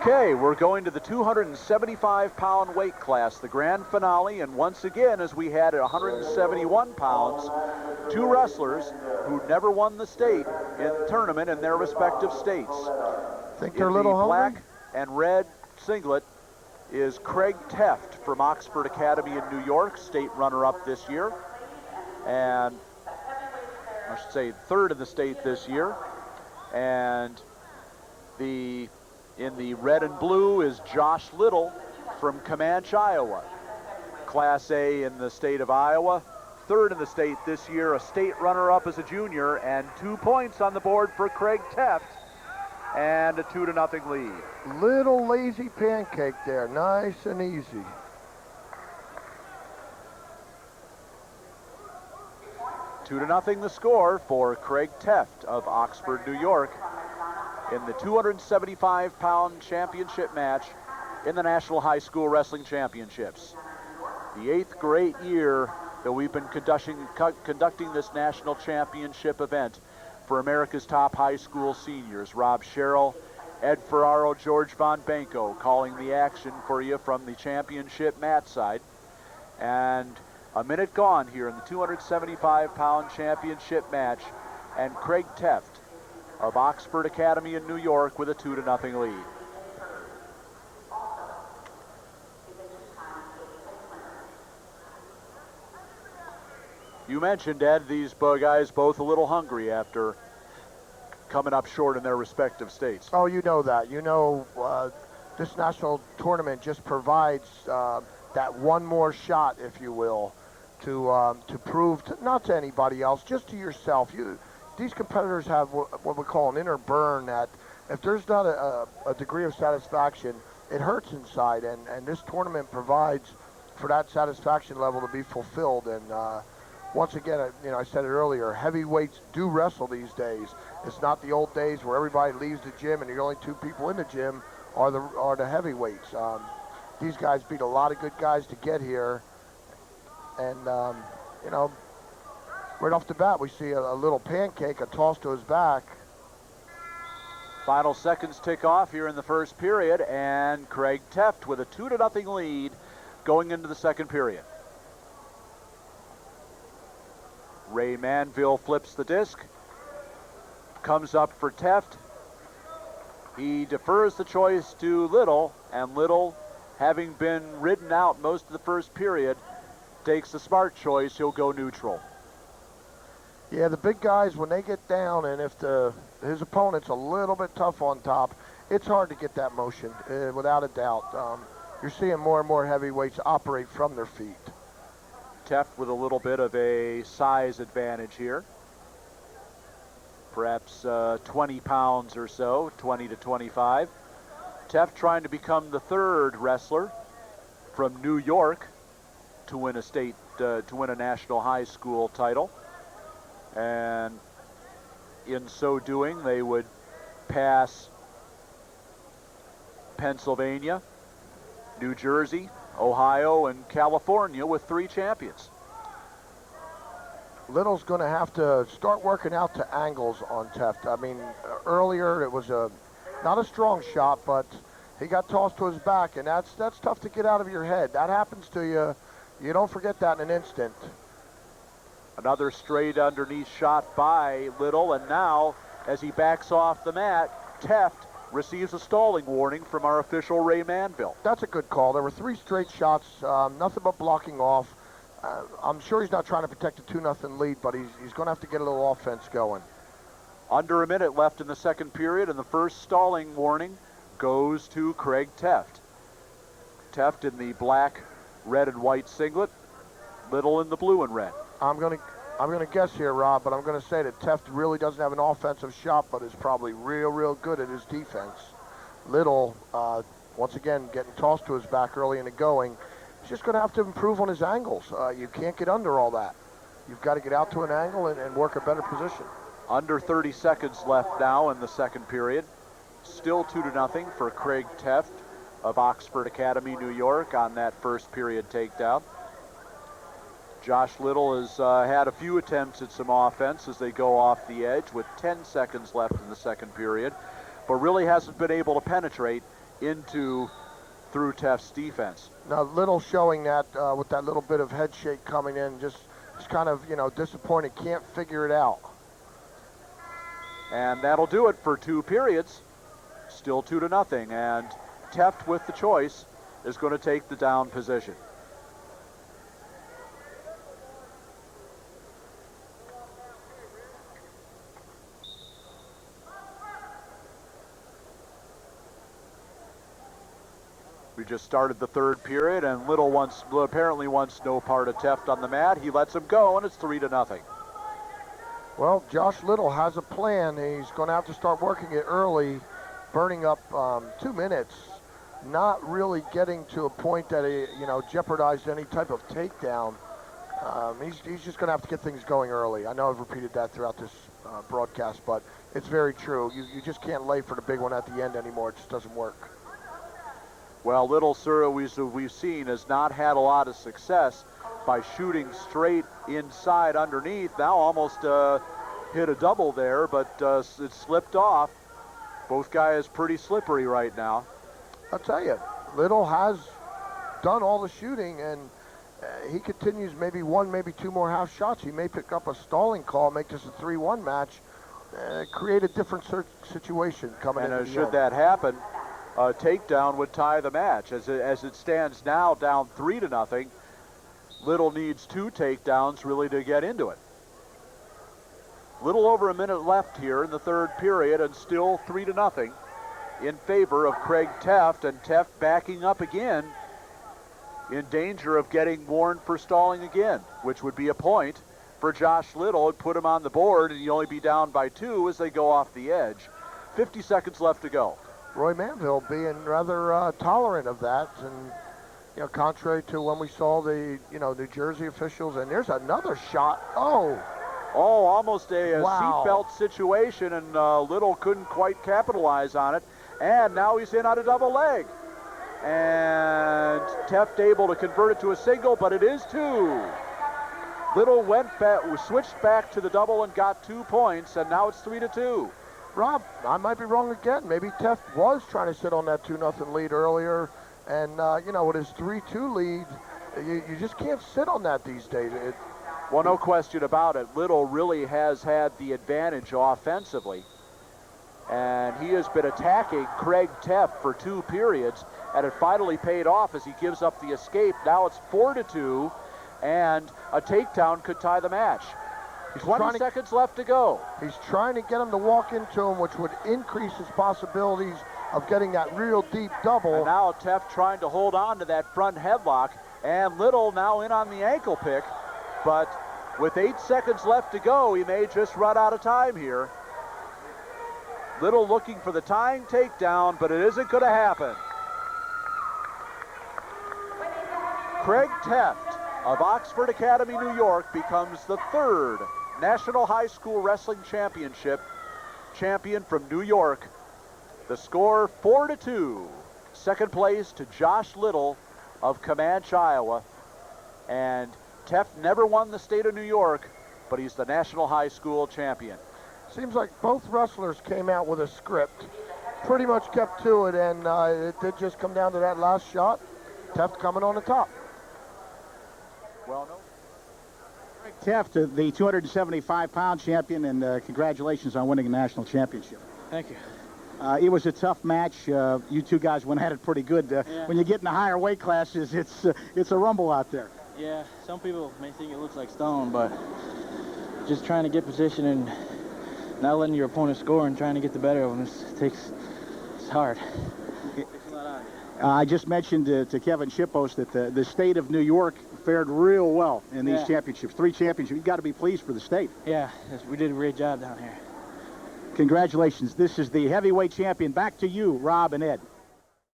Okay, we're going to the 275-pound weight class, the grand finale, and once again, as we had at 171 pounds, two wrestlers who never won the state in the tournament in their respective states. Think they're a little hungry? Black and red singlet is Craig Taft from Oxford Academy in New York, state runner-up this year, and I should say third in the state this year. And in the red and blue is Josh Liddle from Comanche, Iowa. Class A in the state of Iowa, third in the state this year, a state runner-up as a junior, and 2 points on the board for Craig Taft, and a 2-0 lead. Little lazy pancake there, nice and easy. Two to nothing the score for Craig Taft of Oxford, New York, in the 275-pound championship match in the National High School Wrestling Championships. The 8th great year that we've been conducting this national championship event for America's top high school seniors. Rob Sherrill, Ed Ferraro, George Von Benko calling the action for you from the championship mat side. And a minute gone here in the 275-pound championship match, and Craig Taft of Oxford Academy in New York with a 2-0 lead. You mentioned, Ed, these guys both a little hungry after coming up short in their respective states. Oh, you know that. You know, this national tournament just provides that one more shot, if you will, to prove, not to anybody else, just to yourself. These competitors have what we call an inner burn, that if there's not a degree of satisfaction, it hurts inside, and this tournament provides for that satisfaction level to be fulfilled. And once again, I said it earlier, heavyweights do wrestle these days. It's not the old days where everybody leaves the gym and the only two people in the gym are the heavyweights. These guys beat a lot of good guys to get here, and right off the bat, we see a little pancake, a toss to his back. Final seconds tick off here in the first period, and Craig Taft with a 2-0 lead going into the second period. Ray Manville flips the disc, comes up for Taft. He defers the choice to Liddle, and Liddle, having been ridden out most of the first period, takes the smart choice. He'll go neutral. Yeah, the big guys, when they get down, and if his opponent's a little bit tough on top, it's hard to get that motion, without a doubt. You're seeing more and more heavyweights operate from their feet. Taft with a little bit of a size advantage here. Perhaps 20 pounds or so, 20 to 25. Taft trying to become the third wrestler from New York to win a national high school title. And in so doing, they would pass Pennsylvania, New Jersey, Ohio, and California with 3 champions. Little's going to have to start working out to angles on Taft. I mean, earlier it was not a strong shot, but he got tossed to his back, and that's tough to get out of your head. That happens to you. You don't forget that in an instant. Another straight underneath shot by Liddle, and now, as he backs off the mat, Taft receives a stalling warning from our official Ray Manville. That's a good call. There were 3 straight shots, nothing but blocking off. I'm sure he's not trying to protect a 2-0 lead, but he's going to have to get a little offense going. Under a minute left in the second period, and the first stalling warning goes to Craig Taft. Taft in the black, red, and white singlet, Liddle in the blue and red. I'm gonna guess here, Rob, but I'm gonna say that Taft really doesn't have an offensive shot, but is probably real good at his defense. Liddle, once again, getting tossed to his back early in the going. He's just gonna have to improve on his angles. You can't get under all that. You've got to get out to an angle and work a better position. Under 30 seconds left now in the second period. Still 2-0 for Craig Taft of Oxford Academy, New York, on that first period takedown. Josh Liddle has had a few attempts at some offense as they go off the edge with 10 seconds left in the second period, but really hasn't been able to penetrate through Taft's defense. Now, Liddle showing that with that little bit of head shake coming in, just kind of, disappointed, can't figure it out. And that'll do it for 2 periods. Still 2-0, and Taft with the choice is going to take the down position. We just started the 3rd period, and Liddle apparently wants no part of Taft on the mat. He lets him go, and it's 3-0. Well, Josh Liddle has a plan. He's going to have to start working it early, burning up 2 minutes, not really getting to a point that he, jeopardized any type of takedown. He's just going to have to get things going early. I know I've repeated that throughout this broadcast, but it's very true. You just can't lay for the big one at the end anymore. It just doesn't work. Well, Liddle, sir, we've seen, has not had a lot of success by shooting straight inside underneath. Now almost hit a double there, but it slipped off. Both guys pretty slippery right now. I'll tell you, Liddle has done all the shooting, and he continues maybe 1, maybe 2 more half shots. He may pick up a stalling call, make this a 3-1 match, create a different situation coming in. And should that happen, a takedown would tie the match. As it stands now, down 3-0, Liddle needs 2 takedowns really to get into it. Little over a minute left here in the 3rd period, and still 3-0 in favor of Craig Taft, and Taft backing up again, in danger of getting warned for stalling again, which would be a point for Josh Liddle and put him on the board, and he'd only be down by 2 as they go off the edge. 50 seconds left to go. Roy Manville being rather tolerant of that, and contrary to when we saw the New Jersey officials. And there's another shot. Oh, almost a wow. Seatbelt situation, and Liddle couldn't quite capitalize on it. And now he's in on a double leg, and Taft able to convert it to a single, but it is 2. Liddle switched back to the double and got 2 points, and now it's 3-2. Rob, I might be wrong again. Maybe Taft was trying to sit on that 2-0 lead earlier, and with his 3-2 lead, you just can't sit on that these days. Well, no question about it. Liddle really has had the advantage offensively, and he has been attacking Craig Taft for 2 periods, and it finally paid off as he gives up the escape. Now it's 4-2, and a takedown could tie the match. 20 seconds left to go. He's trying to get him to walk into him, which would increase his possibilities of getting that real deep double. And now Taft trying to hold on to that front headlock, and Liddle now in on the ankle pick, but with 8 seconds left to go, he may just run out of time here. Liddle looking for the tying takedown, but it isn't going to happen. Craig Taft of Oxford Academy, New York, becomes the 3rd National High School Wrestling Championship champion from New York. The score 4-2. Second place to Josh Liddle of Comanche, Iowa. And Taft never won the state of New York, but he's the National High School champion. Seems like both wrestlers came out with a script, pretty much kept to it, and it did just come down to that last shot. Taft coming on the top. Well, no. Craig Taft, the 275-pound champion, and congratulations on winning a national championship. Thank you. It was a tough match. You 2 guys went at it pretty good. Yeah. When you get in the higher weight classes, it's a rumble out there. Yeah, some people may think it looks like stone, but just trying to get position and not letting your opponent score and trying to get the better of them, it's hard. It takes a lot out of you. I just mentioned to Kevin Shippos that the state of New York fared real well in these championships. 3 championships. You've got to be pleased for the state. Yeah, we did a great job down here. Congratulations. This is the heavyweight champion. Back to you, Rob and Ed.